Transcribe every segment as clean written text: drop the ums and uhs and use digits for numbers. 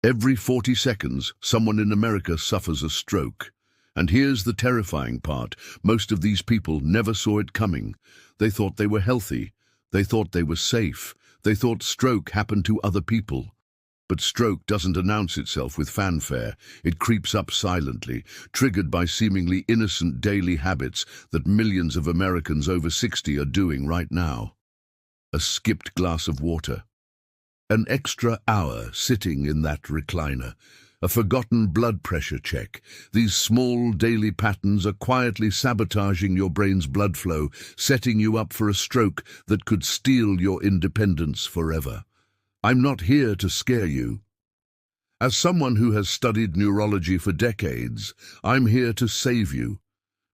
Every 40 seconds, someone in America suffers a stroke. And here's the terrifying part. Most of these people never saw it coming. They thought they were healthy. They thought they were safe. They thought stroke happened to other people. But stroke doesn't announce itself with fanfare. It creeps up silently, triggered by seemingly innocent daily habits that millions of Americans over 60 are doing right now. A skipped glass of water. An extra hour sitting in that recliner. A forgotten blood pressure check. These small daily patterns are quietly sabotaging your brain's blood flow, setting you up for a stroke that could steal your independence forever. I'm not here to scare you. As someone who has studied neurology for decades, I'm here to save you.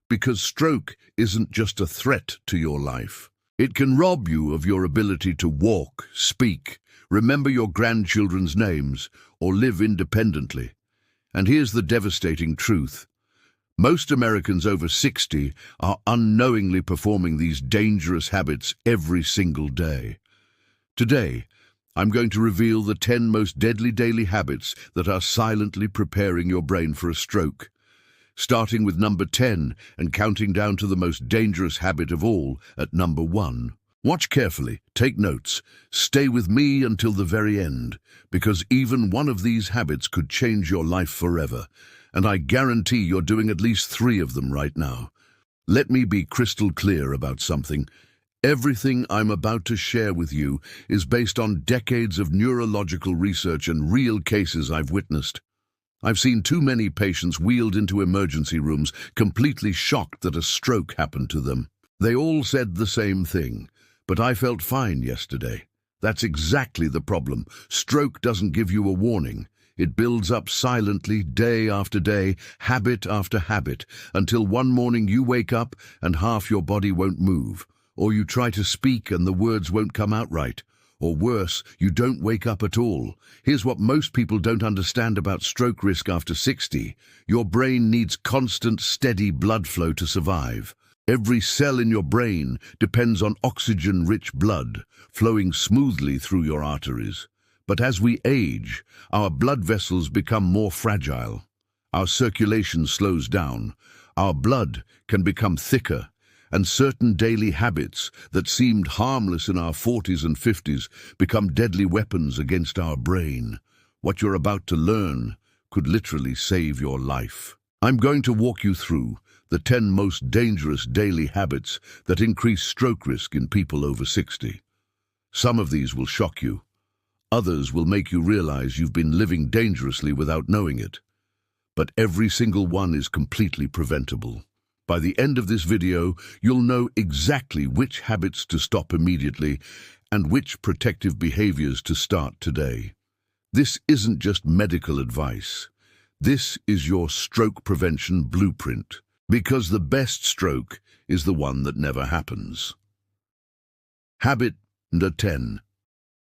Because stroke isn't just a threat to your life. It can rob you of your ability to walk, speak, remember your grandchildren's names, or live independently. And here's the devastating truth. Most Americans over 60 are unknowingly performing these dangerous habits every single day. Today, I'm going to reveal the 10 most deadly daily habits that are silently preparing your brain for a stroke. Starting with number 10 and counting down to the most dangerous habit of all at number 1. Watch carefully, take notes, stay with me until the very end, because even one of these habits could change your life forever, and I guarantee you're doing at least 3 of them right now. Let me be crystal clear about something. Everything I'm about to share with you is based on decades of neurological research and real cases I've witnessed. I've seen too many patients wheeled into emergency rooms, completely shocked that a stroke happened to them. They all said the same thing. But I felt fine yesterday. That's exactly the problem. Stroke doesn't give you a warning. It builds up silently, day after day, habit after habit, until one morning you wake up and half your body won't move. Or you try to speak and the words won't come out right. Or worse, you don't wake up at all. Here's what most people don't understand about stroke risk after 60. Your brain needs constant, steady blood flow to survive. Every cell in your brain depends on oxygen-rich blood flowing smoothly through your arteries. But as we age, our blood vessels become more fragile. Our circulation slows down. Our blood can become thicker, and certain daily habits that seemed harmless in our 40s and 50s become deadly weapons against our brain. What you're about to learn could literally save your life. I'm going to walk you through the 10 most dangerous daily habits that increase stroke risk in people over 60. Some of these will shock you. Others will make you realize you've been living dangerously without knowing it. But every single one is completely preventable. By the end of this video, you'll know exactly which habits to stop immediately and which protective behaviors to start today. This isn't just medical advice. This is your stroke prevention blueprint. Because the best stroke is the one that never happens. Habit number 10.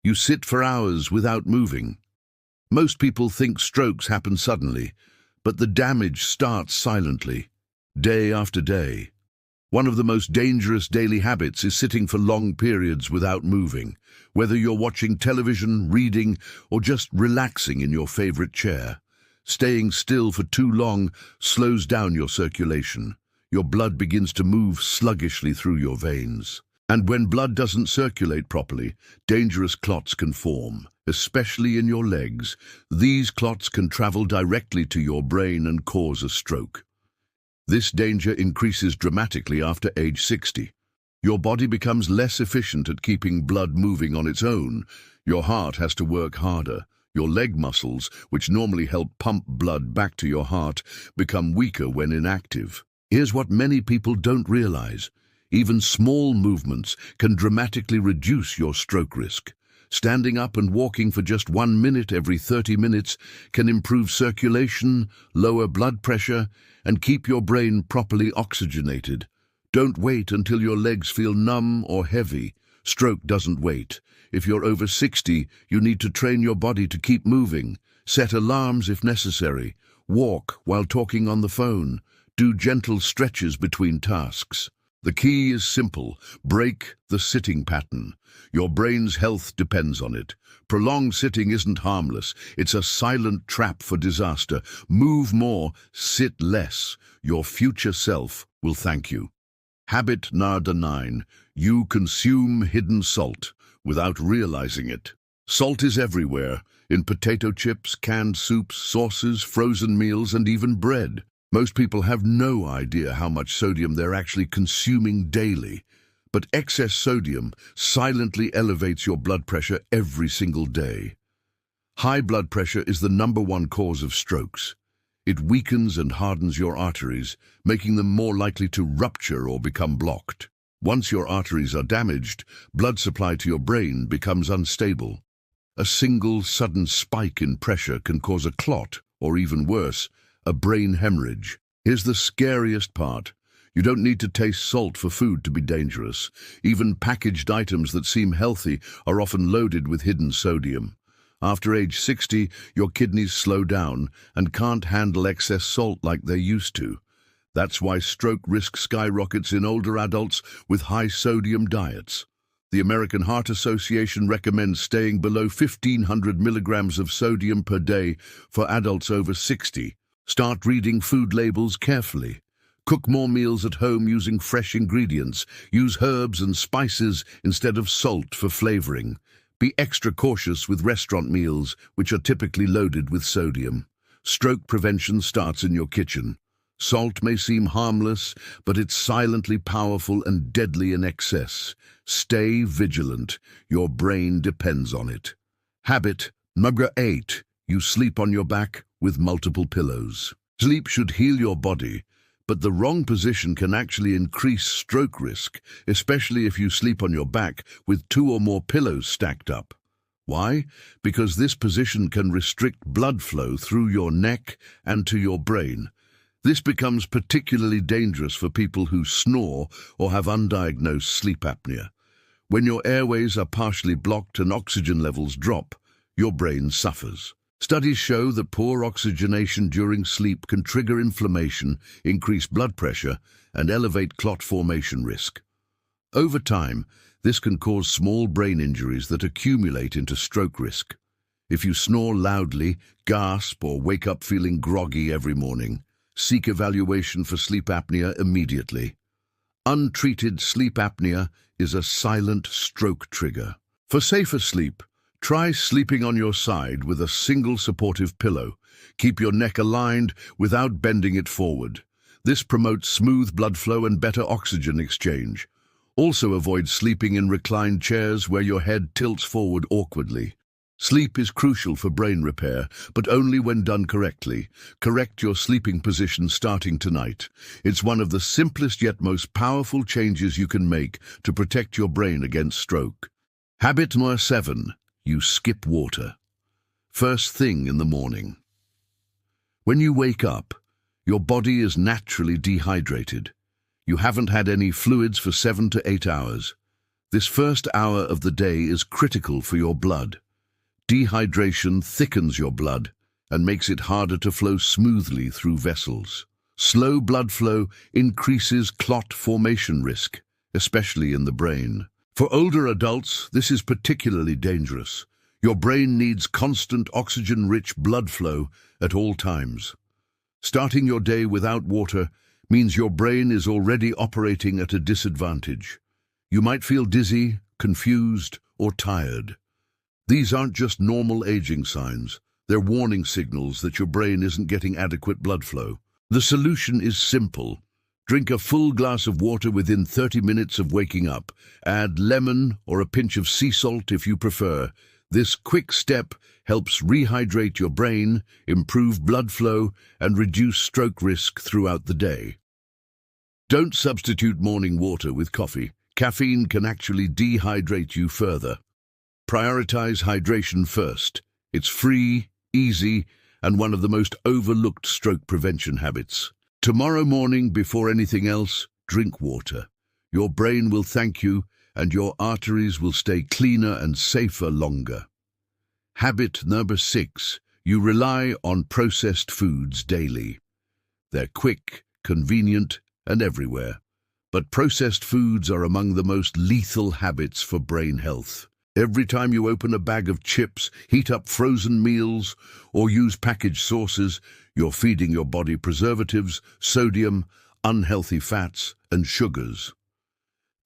You sit for hours without moving. Most people think strokes happen suddenly, but the damage starts silently, day after day. One of the most dangerous daily habits is sitting for long periods without moving, whether you're watching television, reading, or just relaxing in your favorite chair. Staying still for too long slows down your circulation. Your blood begins to move sluggishly through your veins. And when blood doesn't circulate properly, dangerous clots can form, especially in your legs. These clots can travel directly to your brain and cause a stroke. This danger increases dramatically after age 60. Your body becomes less efficient at keeping blood moving on its own. Your heart has to work harder. Your leg muscles, which normally help pump blood back to your heart, become weaker when inactive. Here's what many people don't realize. Even small movements can dramatically reduce your stroke risk. Standing up and walking for just 1 minute every 30 minutes can improve circulation, lower blood pressure, and keep your brain properly oxygenated. Don't wait until your legs feel numb or heavy. Stroke doesn't wait. If you're over 60, you need to train your body to keep moving. Set alarms if necessary. Walk while talking on the phone. Do gentle stretches between tasks. The key is simple. Break the sitting pattern. Your brain's health depends on it. Prolonged sitting isn't harmless. It's a silent trap for disaster. Move more, sit less. Your future self will thank you. Habit number 9. You consume hidden salt without realizing it. Salt is everywhere, in potato chips, canned soups, sauces, frozen meals, and even bread. Most people have no idea how much sodium they're actually consuming daily. But excess sodium silently elevates your blood pressure every single day. High blood pressure is the #1 cause of strokes. It weakens and hardens your arteries, making them more likely to rupture or become blocked. Once your arteries are damaged, blood supply to your brain becomes unstable. A single sudden spike in pressure can cause a clot, or even worse, a brain hemorrhage. Here's the scariest part. You don't need to taste salt for food to be dangerous. Even packaged items that seem healthy are often loaded with hidden sodium. After age 60, your kidneys slow down and can't handle excess salt like they used to. That's why stroke risk skyrockets in older adults with high sodium diets. The American Heart Association recommends staying below 1,500 milligrams of sodium per day for adults over 60. Start reading food labels carefully. Cook more meals at home using fresh ingredients. Use herbs and spices instead of salt for flavoring. Be extra cautious with restaurant meals, which are typically loaded with sodium. Stroke prevention starts in your kitchen. Salt may seem harmless, but it's silently powerful and deadly in excess. Stay vigilant. Your brain depends on it. Habit number 8. You sleep on your back with multiple pillows. Sleep should heal your body, but the wrong position can actually increase stroke risk, especially if you sleep on your back with 2 or more pillows stacked up. Why? Because this position can restrict blood flow through your neck and to your brain. This becomes particularly dangerous for people who snore or have undiagnosed sleep apnea. When your airways are partially blocked and oxygen levels drop, your brain suffers. Studies show that poor oxygenation during sleep can trigger inflammation, increase blood pressure, and elevate clot formation risk. Over time, this can cause small brain injuries that accumulate into stroke risk. If you snore loudly, gasp, or wake up feeling groggy every morning, seek evaluation for sleep apnea immediately. Untreated sleep apnea is a silent stroke trigger. For safer sleep, try sleeping on your side with a single supportive pillow. Keep your neck aligned without bending it forward. This promotes smooth blood flow and better oxygen exchange. Also avoid sleeping in reclined chairs where your head tilts forward awkwardly. Sleep is crucial for brain repair, but only when done correctly. Correct your sleeping position starting tonight. It's one of the simplest yet most powerful changes you can make to protect your brain against stroke. Habit number 7. You skip water. First thing in the morning. When you wake up, your body is naturally dehydrated. You haven't had any fluids for 7 to 8 hours. This first hour of the day is critical for your blood. Dehydration thickens your blood and makes it harder to flow smoothly through vessels. Slow blood flow increases clot formation risk, especially in the brain. For older adults, this is particularly dangerous. Your brain needs constant oxygen-rich blood flow at all times. Starting your day without water means your brain is already operating at a disadvantage. You might feel dizzy, confused, or tired. These aren't just normal aging signs. They're warning signals that your brain isn't getting adequate blood flow. The solution is simple. Drink a full glass of water within 30 minutes of waking up. Add lemon or a pinch of sea salt if you prefer. This quick step helps rehydrate your brain, improve blood flow, and reduce stroke risk throughout the day. Don't substitute morning water with coffee. Caffeine can actually dehydrate you further. Prioritize hydration first. It's free, easy, and one of the most overlooked stroke prevention habits. Tomorrow morning, before anything else, drink water. Your brain will thank you, and your arteries will stay cleaner and safer longer. Habit number 6. You rely on processed foods daily. They're quick, convenient, and everywhere. But processed foods are among the most lethal habits for brain health. Every time you open a bag of chips, heat up frozen meals, or use packaged sauces, you're feeding your body preservatives, sodium, unhealthy fats, and sugars.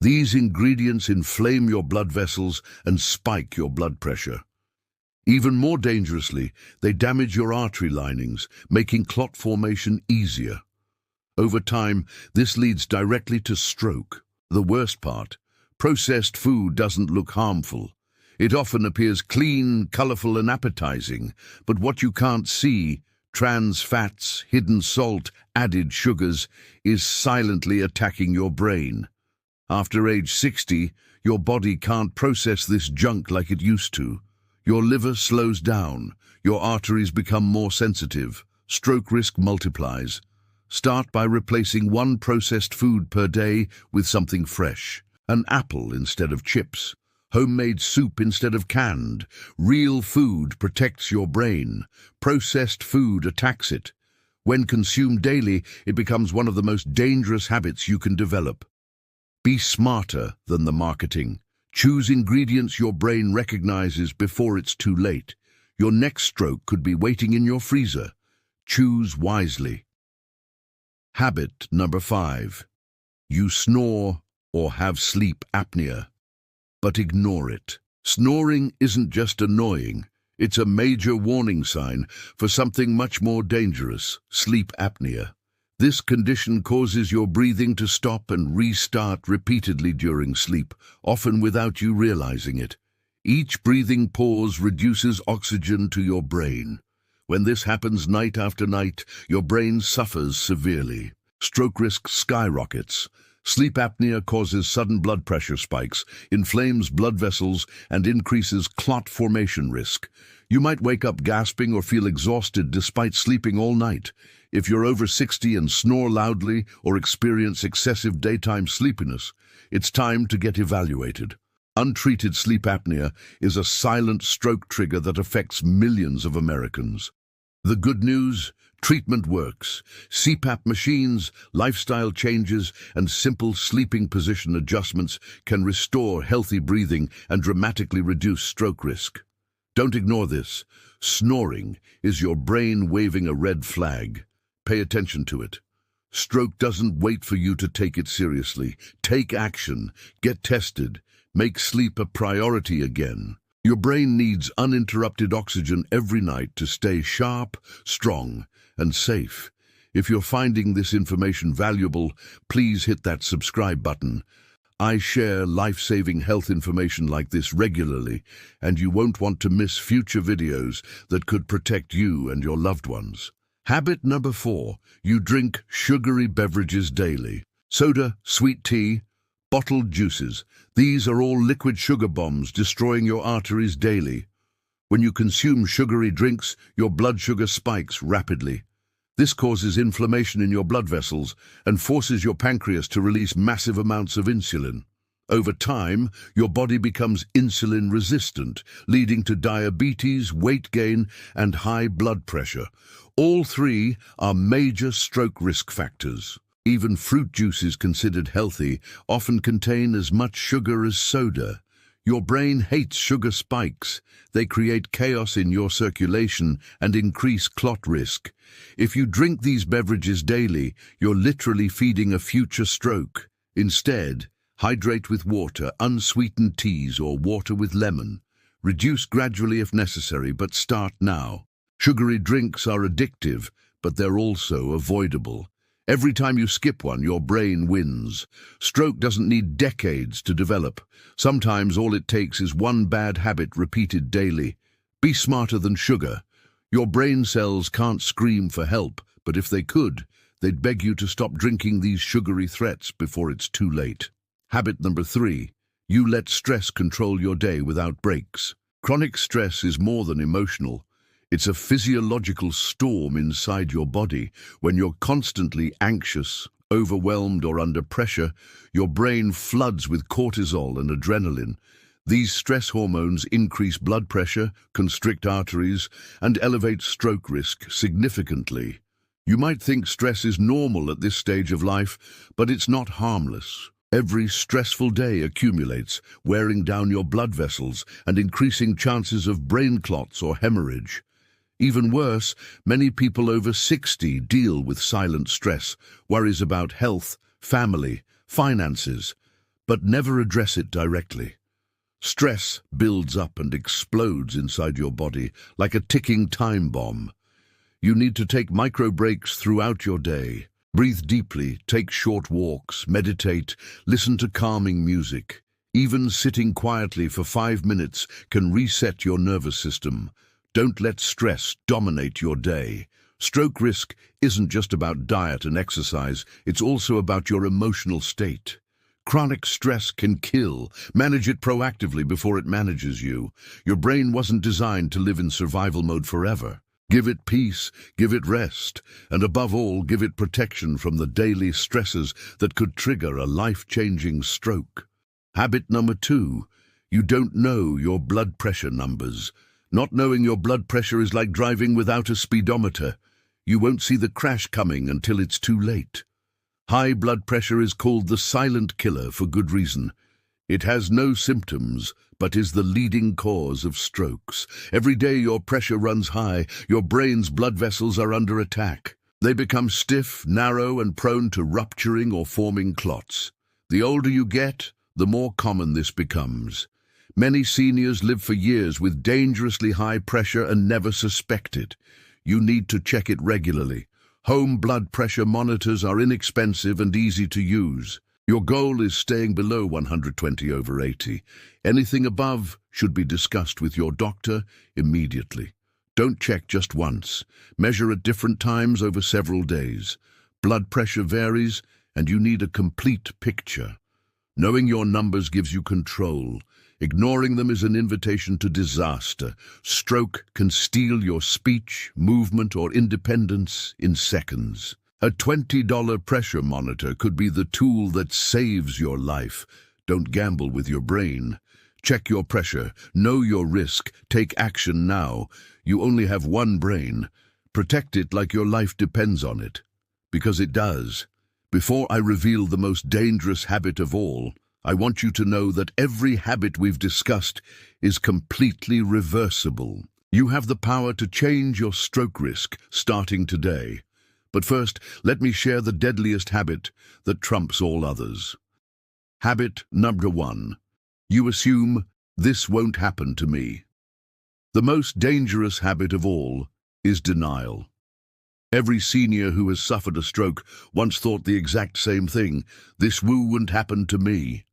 These ingredients inflame your blood vessels and spike your blood pressure. Even more dangerously, they damage your artery linings, making clot formation easier. Over time, this leads directly to stroke. The worst part, processed food doesn't look harmful. It often appears clean, colorful, and appetizing, but what you can't see, trans fats, hidden salt, added sugars, is silently attacking your brain. After age 60, your body can't process this junk like it used to. Your liver slows down, your arteries become more sensitive, stroke risk multiplies. Start by replacing one processed food per day with something fresh. An apple instead of chips. Homemade soup instead of canned. Real food protects your brain. Processed food attacks it. When consumed daily, it becomes one of the most dangerous habits you can develop. Be smarter than the marketing. Choose ingredients your brain recognizes before it's too late. Your next stroke could be waiting in your freezer. Choose wisely. Habit number 5. You snore or have sleep apnea, but ignore it. Snoring isn't just annoying, it's a major warning sign for something much more dangerous, sleep apnea. This condition causes your breathing to stop and restart repeatedly during sleep, often without you realizing it. Each breathing pause reduces oxygen to your brain. When this happens night after night, your brain suffers severely. Stroke risk skyrockets. Sleep apnea causes sudden blood pressure spikes, inflames blood vessels, and increases clot formation risk. You might wake up gasping or feel exhausted despite sleeping all night. If you're over 60 and snore loudly or experience excessive daytime sleepiness, it's time to get evaluated. Untreated sleep apnea is a silent stroke trigger that affects millions of Americans. The good news? Treatment works. CPAP machines, lifestyle changes, and simple sleeping position adjustments can restore healthy breathing and dramatically reduce stroke risk. Don't ignore this. Snoring is your brain waving a red flag. Pay attention to it. Stroke doesn't wait for you to take it seriously. Take action. Get tested. Make sleep a priority again. Your brain needs uninterrupted oxygen every night to stay sharp, strong, and safe. If you're finding this information valuable, please hit that subscribe button. I share life-saving health information like this regularly, and you won't want to miss future videos that could protect you and your loved ones. Habit number 4. You drink sugary beverages daily. Soda, sweet tea, bottled juices. These are all liquid sugar bombs destroying your arteries daily. When you consume sugary drinks, your blood sugar spikes rapidly. This causes inflammation in your blood vessels and forces your pancreas to release massive amounts of insulin. Over time, your body becomes insulin resistant, leading to diabetes, weight gain, and high blood pressure. All three are major stroke risk factors. Even fruit juices considered healthy often contain as much sugar as soda. Your brain hates sugar spikes. They create chaos in your circulation and increase clot risk. If you drink these beverages daily, you're literally feeding a future stroke. Instead, hydrate with water, unsweetened teas, or water with lemon. Reduce gradually if necessary, but start now. Sugary drinks are addictive, but they're also avoidable. Every time you skip one, your brain wins. Stroke doesn't need decades to develop. Sometimes all it takes is one bad habit repeated daily. Be smarter than sugar. Your brain cells can't scream for help, but if they could, they'd beg you to stop drinking these sugary threats before it's too late. Habit number 3. You let stress control your day without breaks. Chronic stress is more than emotional. It's a physiological storm inside your body. When you're constantly anxious, overwhelmed, or under pressure, your brain floods with cortisol and adrenaline. These stress hormones increase blood pressure, constrict arteries, and elevate stroke risk significantly. You might think stress is normal at this stage of life, but it's not harmless. Every stressful day accumulates, wearing down your blood vessels and increasing chances of brain clots or hemorrhage. Even worse, many people over 60 deal with silent stress, worries about health, family, finances, but never address it directly. Stress builds up and explodes inside your body like a ticking time bomb. You need to take micro breaks throughout your day. Breathe deeply, take short walks, meditate, listen to calming music. Even sitting quietly for 5 minutes can reset your nervous system. Don't let stress dominate your day. Stroke risk isn't just about diet and exercise, it's also about your emotional state. Chronic stress can kill. Manage it proactively before it manages you. Your brain wasn't designed to live in survival mode forever. Give it peace, give it rest, and above all, give it protection from the daily stresses that could trigger a life-changing stroke. Habit number 2, you don't know your blood pressure numbers. Not knowing your blood pressure is like driving without a speedometer. You won't see the crash coming until it's too late. High blood pressure is called the silent killer for good reason. It has no symptoms, but is the leading cause of strokes. Every day your pressure runs high, your brain's blood vessels are under attack. They become stiff, narrow, and prone to rupturing or forming clots. The older you get, the more common this becomes. Many seniors live for years with dangerously high pressure and never suspect it. You need to check it regularly. Home blood pressure monitors are inexpensive and easy to use. Your goal is staying below 120/80. Anything above should be discussed with your doctor immediately. Don't check just once. Measure at different times over several days. Blood pressure varies, and you need a complete picture. Knowing your numbers gives you control. Ignoring them is an invitation to disaster. Stroke can steal your speech, movement, or independence in seconds. A $20 pressure monitor could be the tool that saves your life. Don't gamble with your brain. Check your pressure. Know your risk. Take action now. You only have one brain. Protect it like your life depends on it. Because it does. Before I reveal the most dangerous habit of all, I want you to know that every habit we've discussed is completely reversible. You have the power to change your stroke risk starting today. But first, let me share the deadliest habit that trumps all others. Habit number 1. You assume, this won't happen to me. The most dangerous habit of all is denial. Every senior who has suffered a stroke once thought the exact same thing. This won't happen to me.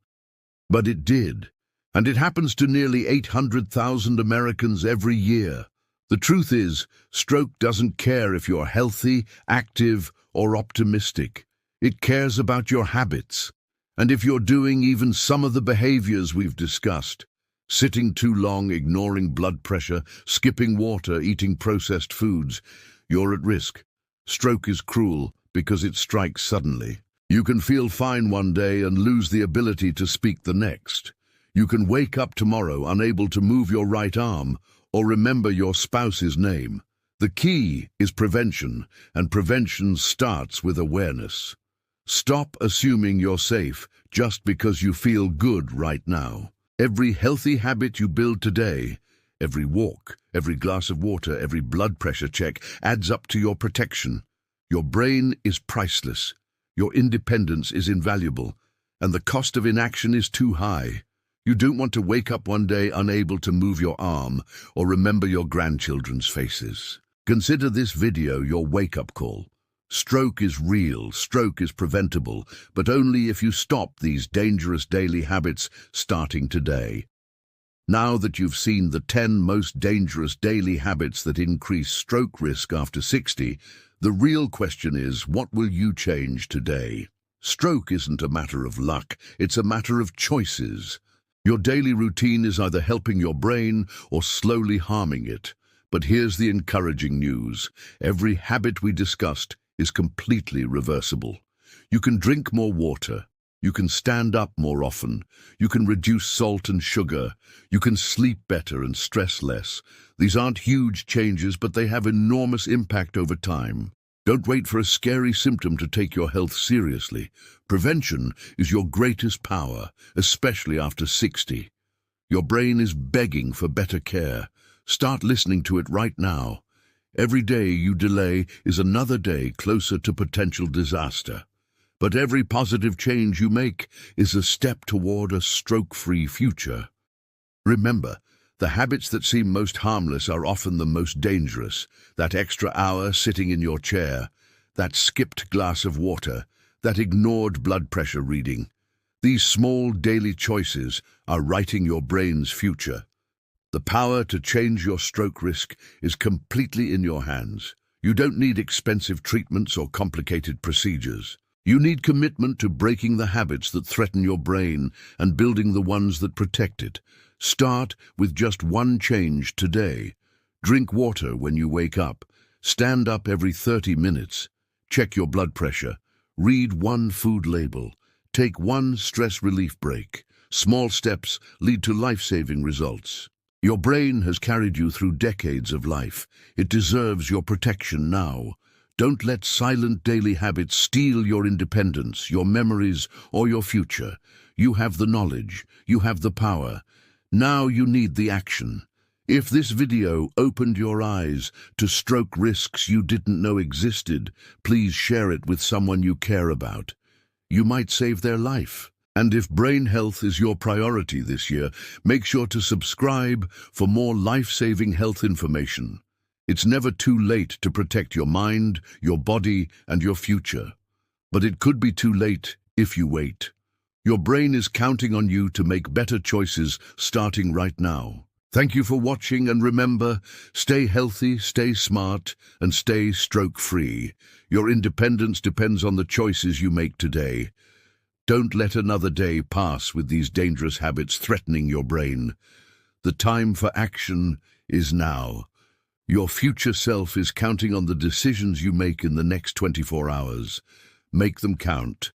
But it did, and it happens to nearly 800,000 Americans every year. The truth is, stroke doesn't care if you're healthy, active, or optimistic. It cares about your habits. And if you're doing even some of the behaviors we've discussed, sitting too long, ignoring blood pressure, skipping water, eating processed foods, you're at risk. Stroke is cruel because it strikes suddenly. You can feel fine one day and lose the ability to speak the next. You can wake up tomorrow unable to move your right arm or remember your spouse's name. The key is prevention, and prevention starts with awareness. Stop assuming you're safe just because you feel good right now. Every healthy habit you build today, every walk, every glass of water, every blood pressure check adds up to your protection. Your brain is priceless. Your independence is invaluable, and the cost of inaction is too high. You don't want to wake up one day unable to move your arm or remember your grandchildren's faces. Consider this video your wake-up call. Stroke is real, stroke is preventable, but only if you stop these dangerous daily habits starting today. Now that you've seen the 10 most dangerous daily habits that increase stroke risk after 60, the real question is, what will you change today? Stroke isn't a matter of luck, it's a matter of choices. Your daily routine is either helping your brain or slowly harming it. But here's the encouraging news. Every habit we discussed is completely reversible. You can drink more water. You can stand up more often. You can reduce salt and sugar. You can sleep better and stress less. These aren't huge changes, but they have enormous impact over time. Don't wait for a scary symptom to take your health seriously. Prevention is your greatest power, especially after 60. Your brain is begging for better care. Start listening to it right now. Every day you delay is another day closer to potential disaster. But every positive change you make is a step toward a stroke-free future. Remember, the habits that seem most harmless are often the most dangerous. That extra hour sitting in your chair, that skipped glass of water, that ignored blood pressure reading. These small daily choices are writing your brain's future. The power to change your stroke risk is completely in your hands. You don't need expensive treatments or complicated procedures. You need commitment to breaking the habits that threaten your brain and building the ones that protect it. Start with just one change today. Drink water when you wake up. Stand up every 30 minutes. Check your blood pressure. Read one food label. Take one stress relief break. Small steps lead to life-saving results. Your brain has carried you through decades of life. It deserves your protection now. Don't let silent daily habits steal your independence, your memories, or your future. You have the knowledge. You have the power. Now you need the action. If this video opened your eyes to stroke risks you didn't know existed, please share it with someone you care about. You might save their life. And if brain health is your priority this year, make sure to subscribe for more life-saving health information. It's never too late to protect your mind, your body, and your future. But it could be too late if you wait. Your brain is counting on you to make better choices starting right now. Thank you for watching, and remember, stay healthy, stay smart, and stay stroke-free. Your independence depends on the choices you make today. Don't let another day pass with these dangerous habits threatening your brain. The time for action is now. Your future self is counting on the decisions you make in the next 24 hours. Make them count.